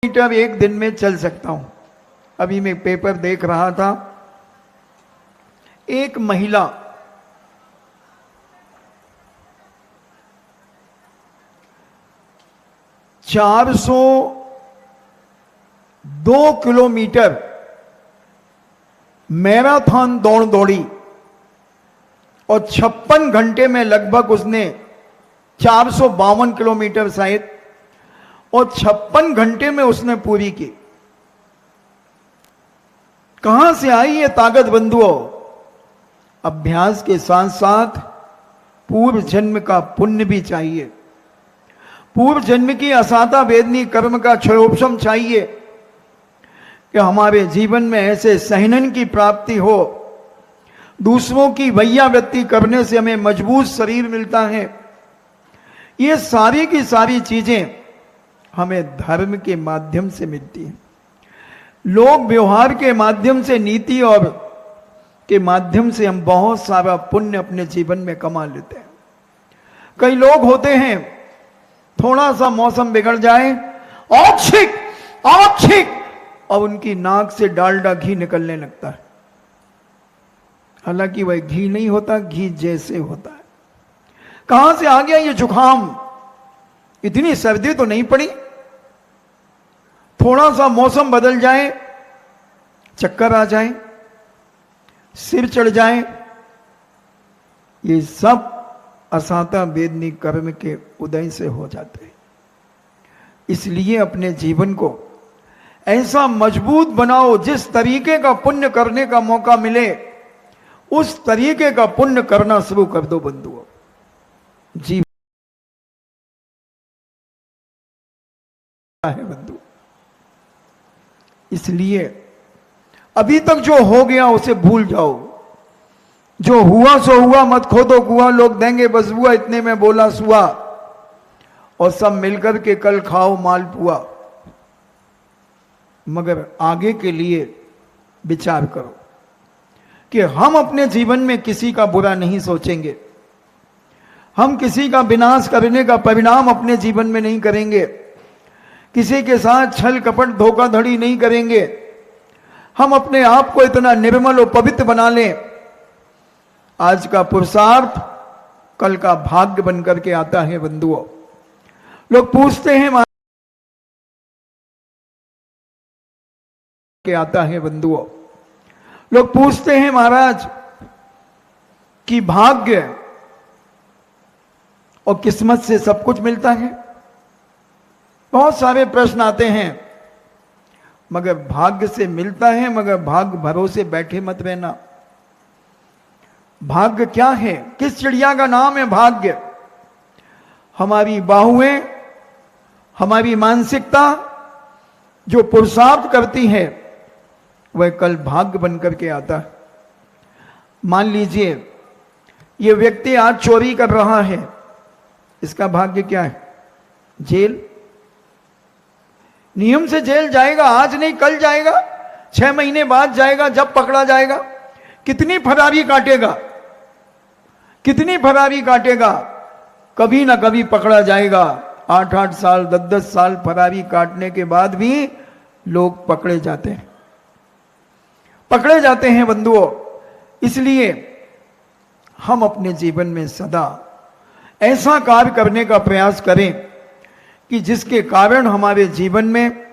Metre एक दिन में चल सकता हूं। अभी मैं पेपर देख रहा था, एक महिला 402 किलोमीटर मैराथन दौड़ दौड़ी और 56 घंटे में लगभग उसने 452 किलोमीटर शायद, और 56 घंटे में उसने पूरी की। कहां से आई ये ताकत बंधुओं? अभ्यास के साथ साथ पूर्व जन्म का पुण्य भी चाहिए, पूर्व जन्म की असाता वेदनी कर्म का क्षयोपशम चाहिए कि हमारे जीवन में ऐसे सहनन की प्राप्ति हो। दूसरों की वैयावृत्ति करने से हमें मजबूत शरीर मिलता है। ये सारी की सारी चीजें हमें धर्म के माध्यम से मिलती हैं। लोग व्यवहार के माध्यम से, नीति और के माध्यम से हम बहुत सारा पुण्य अपने जीवन में कमा लेते हैं। कई लोग होते हैं, थोड़ा सा मौसम बिगड़ जाए, औक्षिक औक्षिक, और उनकी नाक से डालडा घी निकलने लगता है। हालांकि वह घी नहीं होता, घी जैसे होता है। कहां से आ गया ये जुकाम? इतनी सर्दी तो नहीं पड़ी, थोड़ा सा मौसम बदल जाए, चक्कर आ जाए, सिर चढ़ जाए, ये सब असाता वेदनी कर्म के उदय से हो जाते हैं। इसलिए अपने जीवन को ऐसा मजबूत बनाओ, जिस तरीके का पुण्य करने का मौका मिले उस तरीके का पुण्य करना शुरू कर दो बंधुओं। जीवन है बंधु, इसलिए अभी तक जो हो गया उसे भूल जाओ। जो हुआ सो हुआ, मत खोदो कुआं, लोग देंगे बस हुआ, इतने में बोला सुआ, और सब मिलकर के कल खाओ मालपुआ। मगर आगे के लिए विचार करो कि हम अपने जीवन में किसी का बुरा नहीं सोचेंगे, हम किसी का विनाश करने का परिणाम अपने जीवन में नहीं करेंगे, किसी के साथ छल कपट धोखाधड़ी नहीं करेंगे। हम अपने आप को इतना निर्मल और पवित्र बना लें, आज का पुरुषार्थ कल का भाग्य बनकर के आता है बंधुओं। लोग पूछते हैं के आता है बंधुओं, लोग पूछते हैं महाराज कि भाग्य और किस्मत से सब कुछ मिलता है? बहुत सारे प्रश्न आते हैं, मगर भाग्य से मिलता है, मगर भाग्य भरोसे बैठे मत रहना। भाग्य क्या है? किस चिड़िया का नाम है भाग्य? हमारी बाहुएं, हमारी मानसिकता जो पुरुषार्थ करती है वह कल भाग्य बनकर के आता है। मान लीजिए ये व्यक्ति आज चोरी कर रहा है, इसका भाग्य क्या है? जेल। नियम से जेल जाएगा, आज नहीं कल जाएगा, 6 महीने बाद जाएगा जब पकड़ा जाएगा। कितनी फरारी काटेगा, कितनी फरारी काटेगा, कभी ना कभी पकड़ा जाएगा। 8-8 साल 10-10 साल फरारी काटने के बाद भी लोग पकड़े जाते हैं, पकड़े जाते हैं बंधुओं। इसलिए हम अपने जीवन में सदा ऐसा कार्य करने का प्रयास करें कि जिसके कारण हमारे जीवन में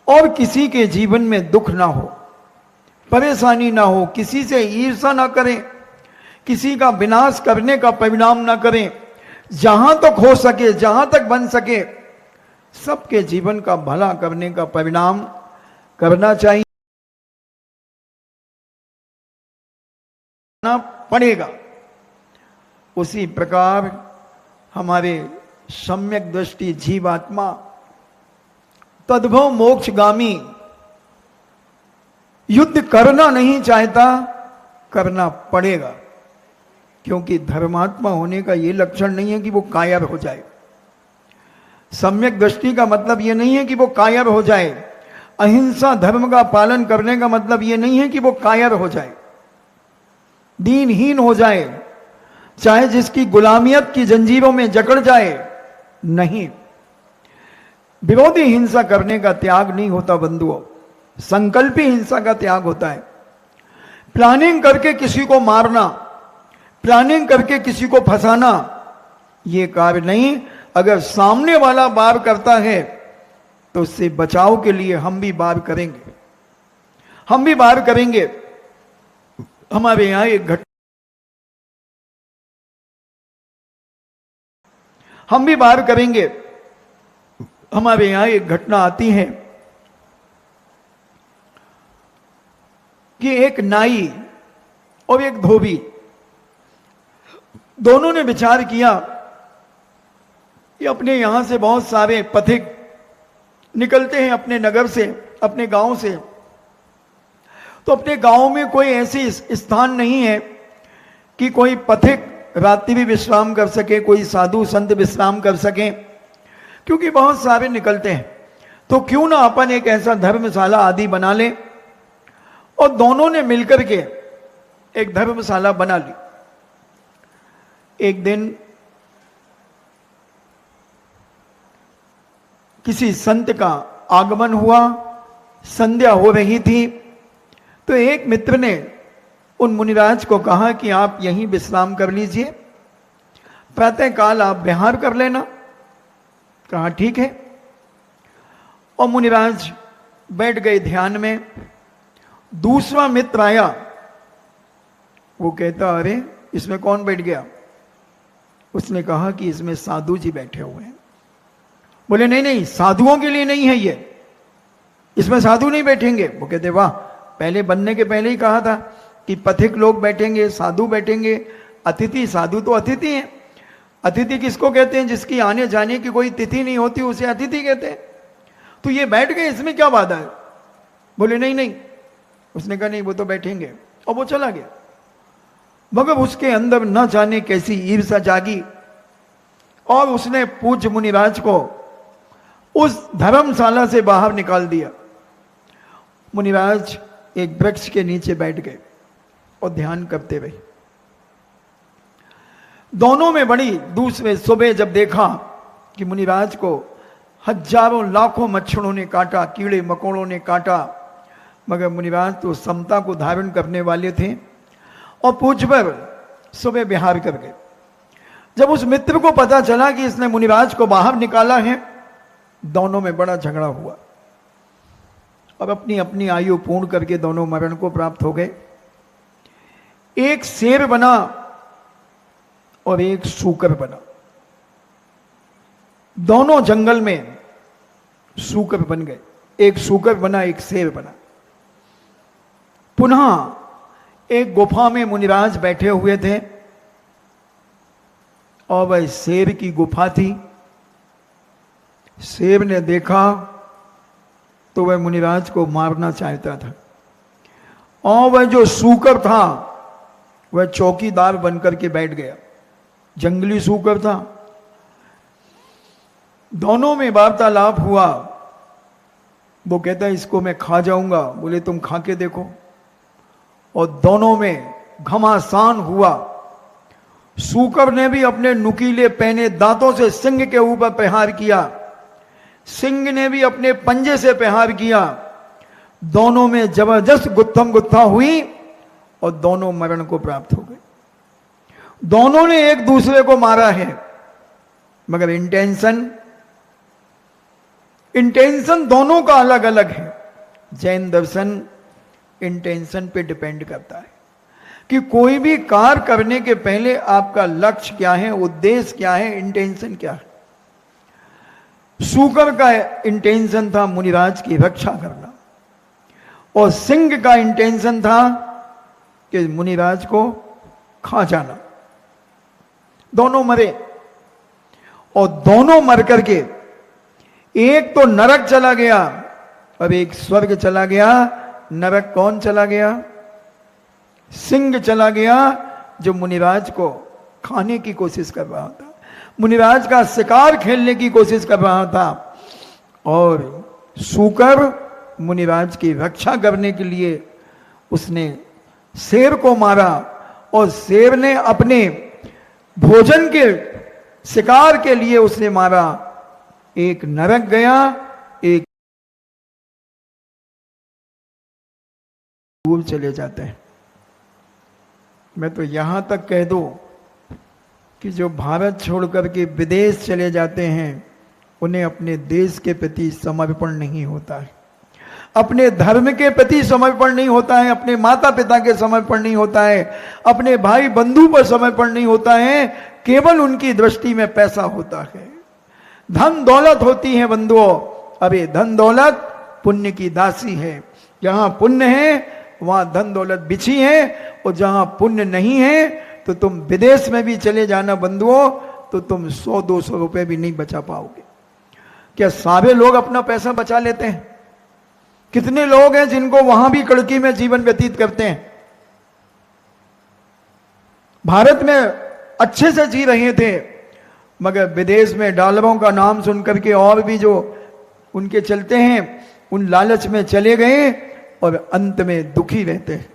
और किसी के जीवन में दुख ना हो, परेशानी ना हो, किसी से ईर्ष्या ना करें, किसी का विनाश करने का परिणाम ना करें। जहां तक हो सके, जहां तक बन सके, सबके जीवन का भला करने का परिणाम करना चाहिए ना पड़ेगा। उसी प्रकार हमारे सम्यक दृष्टि जीवात्मा तद्भव मोक्षगामी युद्ध करना नहीं चाहता, करना पड़ेगा, क्योंकि धर्मात्मा होने का यह लक्षण नहीं है कि वो कायर हो जाए। सम्यक दृष्टि का मतलब यह नहीं है कि वो कायर हो जाए। अहिंसा धर्म का पालन करने का मतलब यह नहीं है कि वो कायर हो जाए, दीनहीन हो जाए, चाहे जिसकी गुलामियत की जंजीरों में जकड़ जाए। नहीं, विरोधी हिंसा करने का त्याग नहीं होता बंधुओं, संकल्पी हिंसा का त्याग होता है। प्लानिंग करके किसी को मारना, प्लानिंग करके किसी को फंसाना, ये कार्य नहीं। अगर सामने वाला वार करता है तो उससे बचाव के लिए हम भी वार करेंगे, हम भी वार करेंगे। हमारे यहां एक घटना, हम भी वार करेंगे। हमारे यहां एक घटना आती है कि एक नाई और एक धोबी, दोनों ने विचार किया कि अपने यहां से बहुत सारे पथिक निकलते हैं अपने नगर से, अपने गांव से, तो अपने गांव में कोई ऐसी स्थान नहीं है कि कोई पथिक रात्रि भी विश्राम कर सके, कोई साधु संत विश्राम कर सके, क्योंकि बहुत सारे निकलते हैं। तो क्यों ना अपन एक ऐसा धर्मशाला आदि बना लें। और दोनों ने मिलकर के एक धर्मशाला बना ली। एक दिन किसी संत का आगमन हुआ, संध्या हो रही थी, तो एक मित्र ने उन मुनिराज को कहा कि आप यहीं विश्राम कर लीजिए, प्रातःकाल आप विहार कर लेना। कहा ठीक है। और मुनिराज बैठ गए ध्यान में। दूसरा मित्र आया, वो कहता अरे इसमें कौन बैठ गया? उसने कहा कि इसमें साधु जी बैठे हुए हैं। बोले नहीं नहीं, साधुओं के लिए नहीं है ये, इसमें साधु नहीं बैठेंगे। वो कहते वाह, पहले बनने के पहले ही कहा था कि पथिक लोग बैठेंगे, साधु बैठेंगे, अतिथि। साधु तो अतिथि हैं। अतिथि किसको कहते हैं? जिसकी आने जाने की कोई तिथि नहीं होती, उसे अतिथि कहते हैं। तो ये बैठ गए, इसमें क्या बाधा है? बोले नहीं नहीं। उसने कहा नहीं, वो तो बैठेंगे, और वो चला गया। मगर उसके अंदर न जाने कैसी ईर्ष्या जागी और उसने पूज्य मुनिराज को उस धर्मशाला से बाहर निकाल दिया। मुनिराज एक वृक्ष के नीचे बैठ गए और ध्यान करते रहे। दोनों में बड़ी दूसरे सुबह जब देखा कि मुनिराज को हजारों लाखों मच्छरों ने काटा, कीड़े मकोड़ों ने काटा, मगर मुनिराज तो समता को धारण करने वाले थे और पूज्यवर सुबह विहार कर गए। जब उस मित्र को पता चला कि इसने मुनिराज को बाहर निकाला है, दोनों में बड़ा झगड़ा हुआ और अपनी अपनी आयु पूर्ण करके दोनों मरण को प्राप्त हो गए। एक शेर बना और एक सूकर बना। दोनों जंगल में सूकर बन गए। एक सूकर बना, एक शेर बना। पुनः एक गुफा में मुनिराज बैठे हुए थे और वह शेर की गुफा थी। शेर ने देखा तो वह मुनिराज को मारना चाहता था और वह जो सूकर था वह चौकीदार बनकर के बैठ गया। जंगली सूकर था। दोनों में वार्तालाप हुआ। वो कहता है इसको मैं खा जाऊंगा। बोले तुम खा के देखो। और दोनों में घमासान हुआ। सूकर ने भी अपने नुकीले पहने दांतों से सिंह के ऊपर प्रहार किया। सिंह ने भी अपने पंजे से प्रहार किया। दोनों में जबरदस्त गुत्थम गुत्था हुई और दोनों मरण को प्राप्त हो गए। दोनों ने एक दूसरे को मारा है, मगर इंटेंशन दोनों का अलग अलग है। जैन दर्शन इंटेंशन पे डिपेंड करता है कि कोई भी कार्य करने के पहले आपका लक्ष्य क्या है, उद्देश्य क्या है, इंटेंशन क्या है। सूकर का इंटेंशन था मुनिराज की रक्षा करना और सिंह का इंटेंशन था कि मुनिराज को खा जाना। दोनों मरे और दोनों मर करके एक तो नरक चला गया और एक स्वर्ग चला गया। नरक कौन चला गया? सिंह चला गया, जो मुनिराज को खाने की कोशिश कर रहा था, मुनिराज का शिकार खेलने की कोशिश कर रहा था। और सूकर मुनिराज की रक्षा करने के लिए उसने शेर को मारा और शेर ने अपने भोजन के शिकार के लिए उसने मारा एक नरक गया, एक दूर चले जाते हैं। मैं तो यहां तक कह दूं कि जो भारत छोड़कर के विदेश चले जाते हैं उन्हें अपने देश के प्रति समर्पण नहीं होता है, अपने धर्म के प्रति समर्पण नहीं होता है, अपने माता पिता के समर्पण नहीं होता है, अपने भाई बंधु पर समर्पण नहीं होता है। केवल उनकी दृष्टि में पैसा होता है, धन दौलत होती है बंधुओं। अरे धन दौलत पुण्य की दासी है। जहां पुण्य है वहां धन दौलत बिछी है, और जहां पुण्य नहीं है तो तुम विदेश में भी चले जाना बंधुओं तो तुम 100-200 रुपए भी नहीं बचा पाओगे। क्या सारे लोग अपना पैसा बचा लेते हैं? कितने लोग हैं जिनको वहां भी कड़की में जीवन व्यतीत करते हैं। भारत में अच्छे से जी रहे थे, मगर विदेश में डॉलरों का नाम सुनकर के और भी जो उनके चलते हैं उन लालच में चले गए और अंत में दुखी रहते हैं।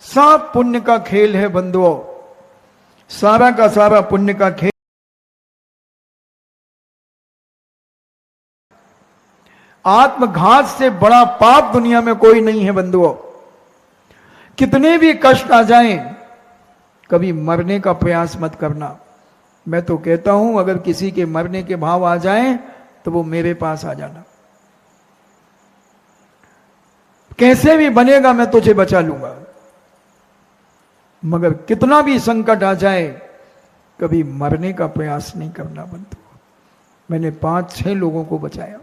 सब पुण्य का खेल है बंधुओं, सारा का सारा पुण्य का खेल। आत्मघात से बड़ा पाप दुनिया में कोई नहीं है बंधुओं। कितने भी कष्ट आ जाएं, कभी मरने का प्रयास मत करना। मैं तो कहता हूं अगर किसी के मरने के भाव आ जाएं तो वो मेरे पास आ जाना, कैसे भी बनेगा मैं तुझे बचा लूंगा। मगर कितना भी संकट आ जाए कभी मरने का प्रयास नहीं करना बंधु। मैंने 5-6 लोगों को बचाया।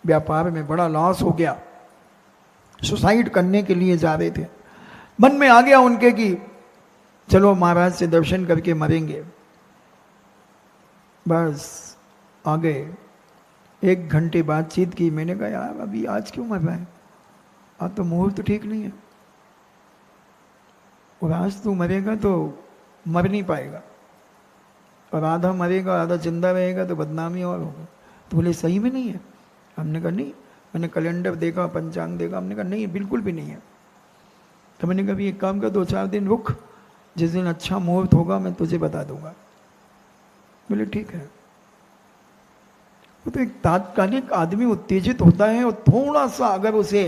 व्यापार में बड़ा लॉस हो गया, सुसाइड करने के लिए जा रहे थे, मन में आ गया उनके कि चलो महाराज से दर्शन करके मरेंगे। बस आ गए, 1 घंटे बातचीत की। मैंने कहा यार अभी आज क्यों मर रहा है, आज तो मुहूर्त तो ठीक नहीं है, और आज तू मरेगा तो मर नहीं पाएगा, और आधा मरेगा आधा जिंदा रहेगा तो बदनामी और होगा। तो बोले सही में नहीं है? हमने कहा नहीं, मैंने कैलेंडर देखा, पंचांग देखा। हमने कहा नहीं बिल्कुल भी नहीं है। तो मैंने कहा एक काम कर, 2-4 दिन रुक, जिस दिन अच्छा मुहूर्त होगा मैं तुझे बता दूंगा। बोले ठीक है। वो तो एक तात्कालिक आदमी उत्तेजित होता है, और थोड़ा सा अगर उसे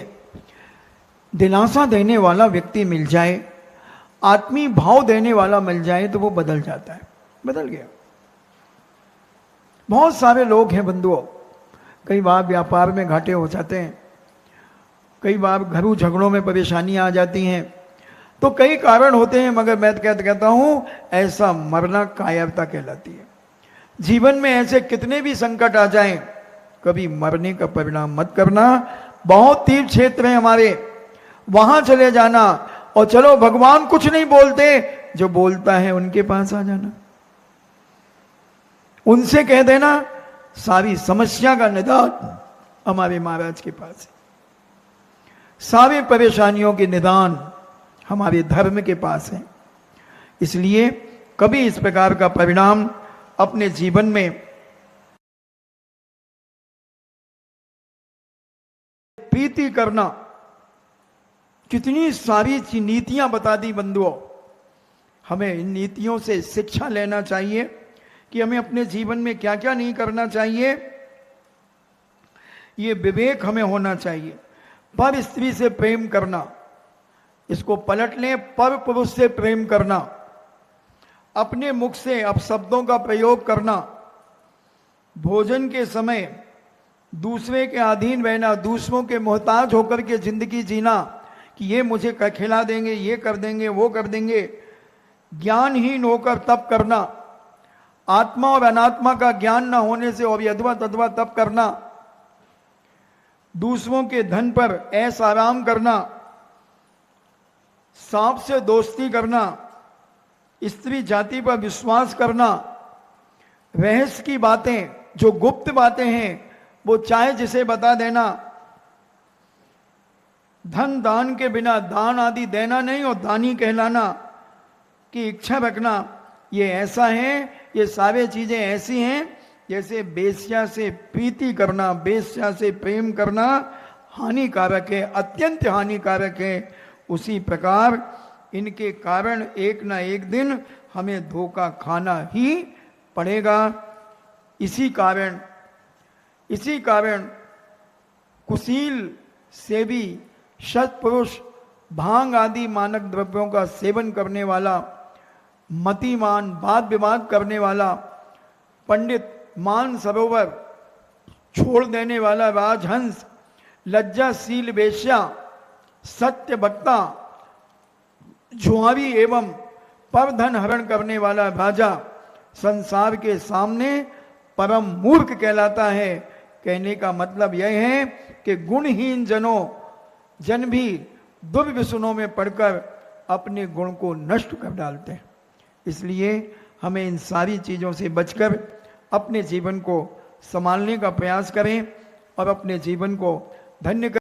दिलासा देने वाला व्यक्ति मिल जाए, आत्मीय भाव देने वाला मिल जाए तो वो बदल जाता है। बदल गया। बहुत सारे लोग हैं बंधुओं, कई बार व्यापार में घाटे हो जाते हैं, कई बार घरेलू झगड़ों में परेशानियां आ जाती हैं, तो कई कारण होते हैं। मगर मैं कहता हूं ऐसा मरना कायरता कहलाती है। जीवन में ऐसे कितने भी संकट आ जाएं, कभी मरने का परिणाम मत करना। बहुत तीर्थ क्षेत्र हैं हमारे, वहां चले जाना, और चलो भगवान कुछ नहीं बोलते, जो बोलता है उनके पास आ जाना, उनसे कह देना सारी समस्या का निदान हमारे महाराज के पास है, सारी परेशानियों के निदान हमारे धर्म के पास है। इसलिए कभी इस प्रकार का परिणाम अपने जीवन में प्रीति करना। कितनी सारी नीतियां बता दी बंधुओं, हमें इन नीतियों से शिक्षा लेना चाहिए कि हमें अपने जीवन में क्या क्या नहीं करना चाहिए। ये विवेक हमें होना चाहिए। पर स्त्री से प्रेम करना, इसको पलट लें, पर पुरुष से प्रेम करना, अपने मुख से अपशब्दों का प्रयोग करना, भोजन के समय दूसरे के अधीन रहना, दूसरों के मोहताज होकर के जिंदगी जीना कि ये मुझे खिला देंगे, ये कर देंगे, वो कर देंगे, ज्ञानहीन होकर तप करना, आत्मा और अनात्मा का ज्ञान न होने से और यद्वा तद्वा तप करना, दूसरों के धन पर ऐश आराम करना, सांप से दोस्ती करना, स्त्री जाति पर विश्वास करना, रहस्य की बातें, जो गुप्त बातें हैं वो चाहे जिसे बता देना, धन दान के बिना दान आदि देना नहीं और दानी कहलाना की इच्छा रखना, ये ऐसा है, ये सारे चीजें ऐसी हैं जैसे बेश्या से प्रीति करना, बेश्या से प्रेम करना हानिकारक है, अत्यंत हानिकारक है। उसी प्रकार इनके कारण एक ना एक दिन हमें धोखा खाना ही पड़ेगा। इसी कारण कुशील सेवी सत्पुरुष भांग आदि मानक द्रव्यों का सेवन करने वाला, मतिमान वाद विवाद करने वाला, पंडित मान सरोवर छोड़ देने वाला राजहंस, लज्जाशील वेश्या, सत्य वक्ता, जुआरी एवं परधन हरण करने वाला राजा संसार के सामने परम मूर्ख कहलाता है। कहने का मतलब यह है कि गुणहीन जन भी दुर्व्यसनों में पड़कर अपने गुण को नष्ट कर डालते हैं। इसलिए हमें इन सारी चीज़ों से बचकर अपने जीवन को संभालने का प्रयास करें और अपने जीवन को धन्य